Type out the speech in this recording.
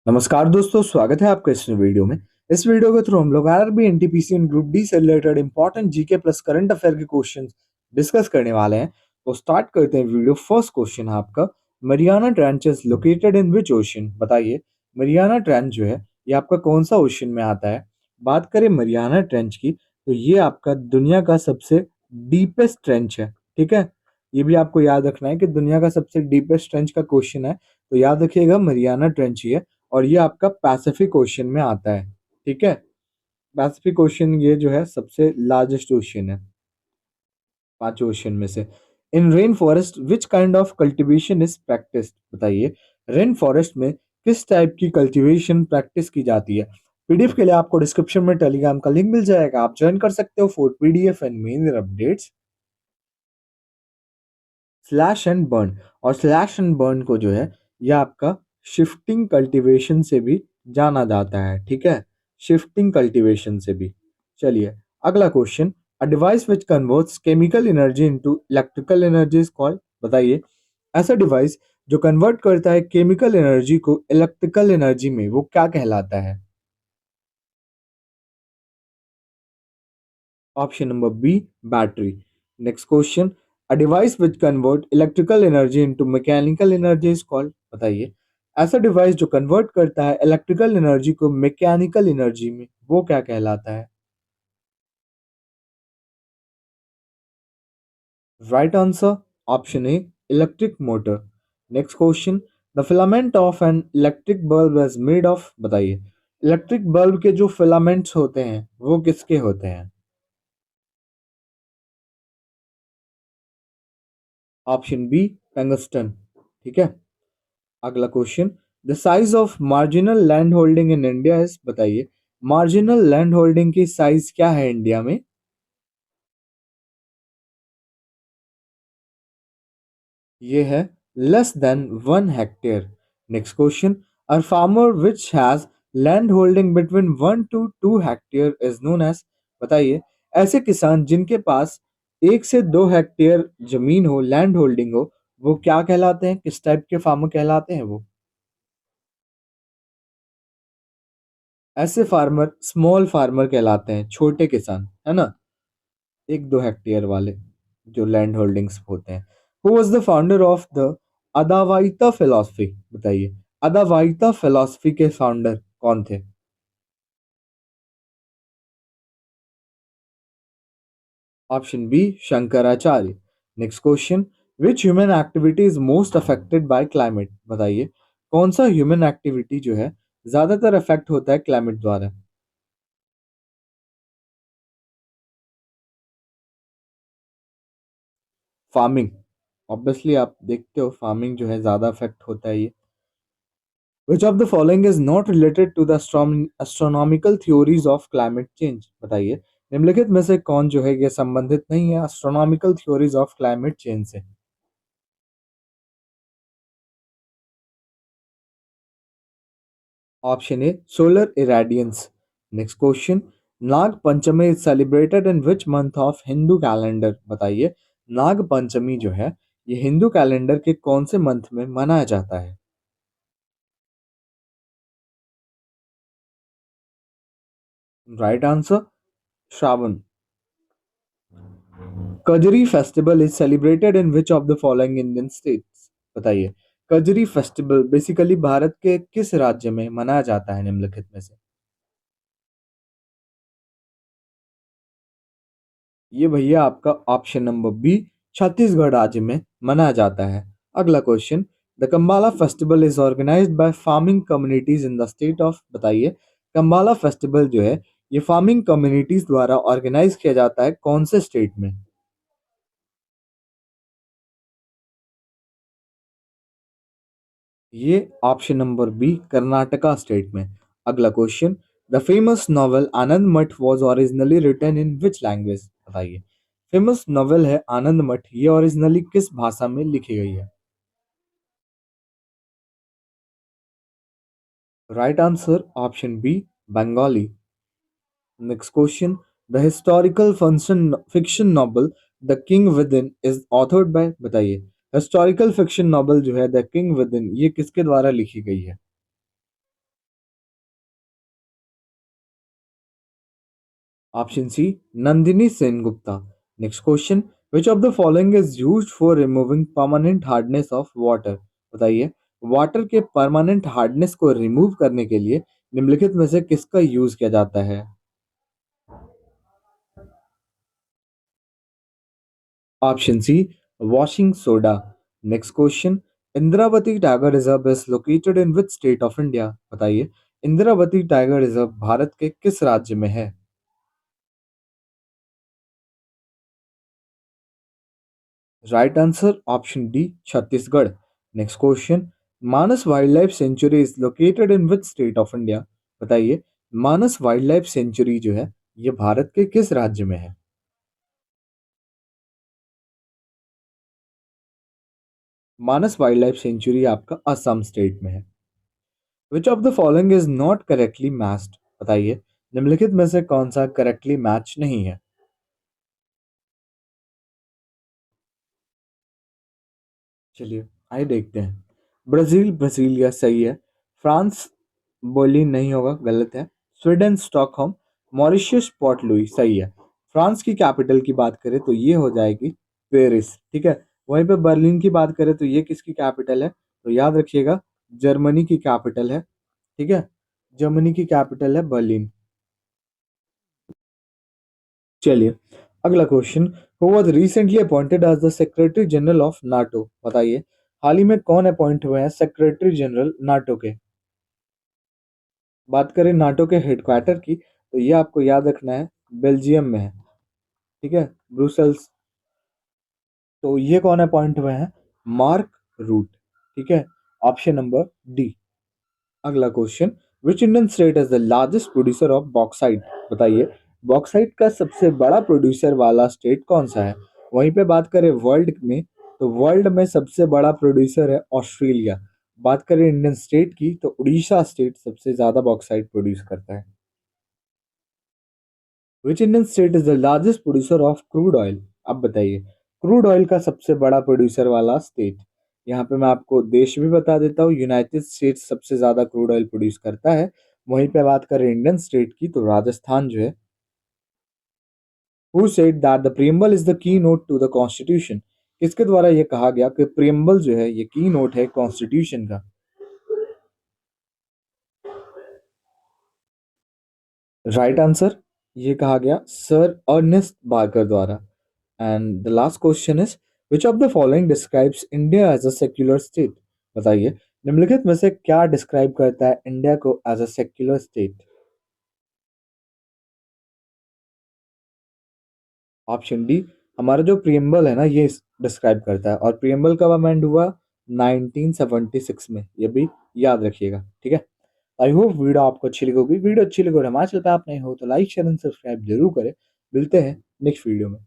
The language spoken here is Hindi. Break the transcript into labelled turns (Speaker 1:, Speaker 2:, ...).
Speaker 1: नमस्कार दोस्तों, स्वागत है आपका इस वीडियो में। इस वीडियो के थ्रू हम लोग RRB NTPC and group D से related important GK plus current affair के क्वेश्चंस डिस्कस करने वाले हैं। तो स्टार्ट करते हैं वीडियो। फर्स्ट क्वेश्चन है आपका, Mariana trench is located in which ocean. बताइए, मरियाना ट्रेंच जो है ये आपका कौन सा ओशन में आता है। बात करें मरियाना ट्रेंच की, तो ये आपका दुनिया का सबसे डीपेस्ट ट्रेंच है। ठीक है, ये भी आपको याद रखना है कि दुनिया का सबसे डीपेस्ट ट्रेंच का क्वेश्चन है, तो याद रखिएगा मरियाना ट्रेंच ही है। और ये आपका पैसिफिक ओशन में आता है। ठीक है, पैसिफिक ओशन ये जो है सबसे लार्जेस्ट ओशन है पांच ओशन में से। In rain forest which kind of cultivation is practice. बताइए, रेन फॉरेस्ट में किस टाइप की कल्टीवेशन प्रैक्टिस की जाती है। पीडीएफ के लिए आपको डिस्क्रिप्शन में टेलीग्राम का लिंक मिल जाएगा, आप ज्वाइन कर सकते हो for PDF and major updates. Slash and burn, और स्लैश एंड बर्न को जो है ये आपका शिफ्टिंग कल्टीवेशन से भी जाना जाता है। ठीक है, शिफ्टिंग कल्टीवेशन से भी। चलिए अगला question, a device which converts chemical energy into electrical energy is called. बताइए, ऐसा डिवाइस जो कन्वर्ट करता है केमिकल एनर्जी को इलेक्ट्रिकल एनर्जी में, वो क्या कहलाता है। Option number B, battery. Next question, a device which convert electrical energy into mechanical energy is called. बताइए, ऐसा डिवाइस जो कन्वर्ट करता है इलेक्ट्रिकल एनर्जी को मैकेनिकल एनर्जी में, वो क्या कहलाता है। Right answer option A, electric motor. Next question, the filament of an electric bulb is made of. बताइए, इलेक्ट्रिक बल्ब के जो फिलामेंट्स होते हैं वो किसके होते हैं। Option B, tungsten. ठीक है, अगला question, the size of marginal land holding in India is. बताइए, मार्जिनल लैंड होल्डिंग की साइज क्या है इंडिया में। ये है less than 1 hectare. Next question, a farmer which has land holding between 1 to 2 hectare is known as. बताइए, ऐसे किसान जिनके पास 1 से 2 हेक्टेयर जमीन हो, लैंड होल्डिंग हो, वो क्या कहलाते हैं, किस टाइप के फार्मर कहलाते हैं वो। ऐसे फार्मर स्मॉल फार्मर कहलाते हैं, छोटे किसान, है ना, 1-2 हेक्टेयर वाले जो लैंड होल्डिंग्स होते हैं। Who was the founder of the Advaita philosophy. बताइए, अदावाइता फिलॉसफी के फाउंडर कौन थे। Option B, Shankaracharya. Next question, which human activity is most affected by climate. बताइए, कौन सा ह्यूमन एक्टिविटी जो है ज्यादातर अफेक्ट होता है क्लाइमेट द्वारा। फार्मिंग। ऑब्वियसली आप देखते हो फार्मिंग जो है ज्यादा अफेक्ट होता है ये। Which of the following is not related to the astronomical theories of climate change। बताइए, निम्नलिखित में से कौन जो है ये संबंधित नहीं है astronomical theories of climate change से। Option A, solar irradiance. Next question, Nag Panchami is celebrated in which month of Hindu calendar. बताइए, नाग पंचमी जो है ये हिंदू कैलेंडर के कौन से मंथ में मनाया जाता है। Right answer, Shravan. Kajari festival is celebrated in which of the following Indian states. बताइए, कजरी फेस्टिवल बेसिकली भारत के किस राज्य में मनाया जाता है निम्नलिखित में से। ये भैया आपका ऑप्शन नंबर बी, छत्तीसगढ़ राज्य में मनाया जाता है। अगला question, the Kambala festival is organised by farming communities in the state of. बताइए, कंबाला फेस्टिवल जो है ये फार्मिंग कम्युनिटीज द्वारा ऑर्गेनाइज किया जाता है कौन से स्टेट में। ये option number B, Karnataka state में। अगला question, the famous novel Anand Math was originally written in which language. बताइए, फेमस नॉवेल है आनंद मठ, ये ओरिजिनली किस भाषा में लिखी गई है। Right answer option B, Bengali. Next question, the historical function fiction novel the king within is authored by. बताइए, हिस्टोरिकल फिक्शन नॉवल जो है द किंग विद इन ये किसके द्वारा लिखी गई है। Option C Nandini Sengupta. Next question, which of the following is used for removing permanent hardness of water? बताइए, वाटर के परमानेंट हार्डनेस को रिमूव करने के लिए निम्नलिखित में से किसका यूज किया जाता है? Option C washing soda. Next question, Indravati tiger reserve is located in which state of India? बताइए, इंद्रावती टाइगर रिजर्व भारत के किस राज्य में है? Right answer option D Chhattisgarh. Next question, Manas wild life sanctuary is located in which state of India? बताइए, मानस वाइल्ड लाइफ सेंचुरी जो है ये भारत के किस राज्य में है? मानस वाइल्ड लाइफ सेंचुरी आपका असम स्टेट में है। विच of the following is not correctly matched? बताइए, निम्नलिखित में से कौन सा करेक्टली मैच नहीं है? चलिए आइए देखते हैं। ब्राजील ब्राजीलिया सही है। फ्रांस बर्लिन नहीं होगा, गलत है। Sweden Stockholm. Mauritius port Louis सही है। फ्रांस की कैपिटल की बात करें तो ये हो जाएगी पेरिस, ठीक है। वहीं पे बर्लिन की बात करें तो ये किसकी कैपिटल है? तो याद रखिएगा, जर्मनी की कैपिटल है, ठीक है। जर्मनी की कैपिटल है बर्लिन। चलिए अगला question, who was recently appointed as the secretary general of NATO? बताइए, हाल ही में कौन अपॉइंट हुए हैं सेक्रेटरी जनरल नाटो के? बात करें नाटो के हेडक्वार्टर की तो ये आपको याद रखना है बेल्जियम में है, ठीक है, ब्रुसेल्स। तो ये कौन अपॉइंट हुए हैं? मार्क रूट, ठीक है। Option number D. अगला question, which Indian state is the largest producer of bauxite? बताइए, बॉक्साइट का सबसे बड़ा प्रोड्यूसर वाला स्टेट कौन सा है? वहीं पे बात करें वर्ल्ड में तो वर्ल्ड में सबसे बड़ा प्रोड्यूसर है ऑस्ट्रेलिया। बात करें इंडियन स्टेट की तो उड़ीसा स्टेट सबसे ज्यादा बॉक्साइट प्रोड्यूस करता है। विच Indian state is the largest producer of crude oil? अब बताइए, क्रूड ऑयल का सबसे बड़ा प्रोड्यूसर वाला स्टेट। यहाँ पे मैं आपको देश भी बता देता हूँ, यूनाइटेड स्टेट्स सबसे ज्यादा क्रूड ऑयल प्रोड्यूस करता है। वहीं पे बात करें इंडियन स्टेट की तो राजस्थान जो है। Who said that the preamble is the key note to the constitution? किसके द्वारा ये कहा गया कि प्रियम्बल जो है ये की नोट है कॉन्स्टिट्यूशन का? राइट आंसर, ये कहा गया सर अर्नेस्ट बार्कर द्वारा। And the last question is, which of the following describes India as a secular state? बताइए, निम्नलिखित में से क्या डिस्क्राइब करता है इंडिया को as a secular state? Option D, हमारा जो प्रियम्बल है ना ये डिस्क्राइब करता है, और प्रियम्बल कब अमेंड हुआ? 1976 में, ये भी याद रखिएगा, ठीक है। आई होप वीडियो आपको अच्छी लगी होगी। वीडियो अच्छी लगी और हमारे चैनल पे आप नहीं हो तो लाइक शेयर एंड सब्सक्राइब जरूर करें। मिलते हैं नेक्स्ट वीडियो में।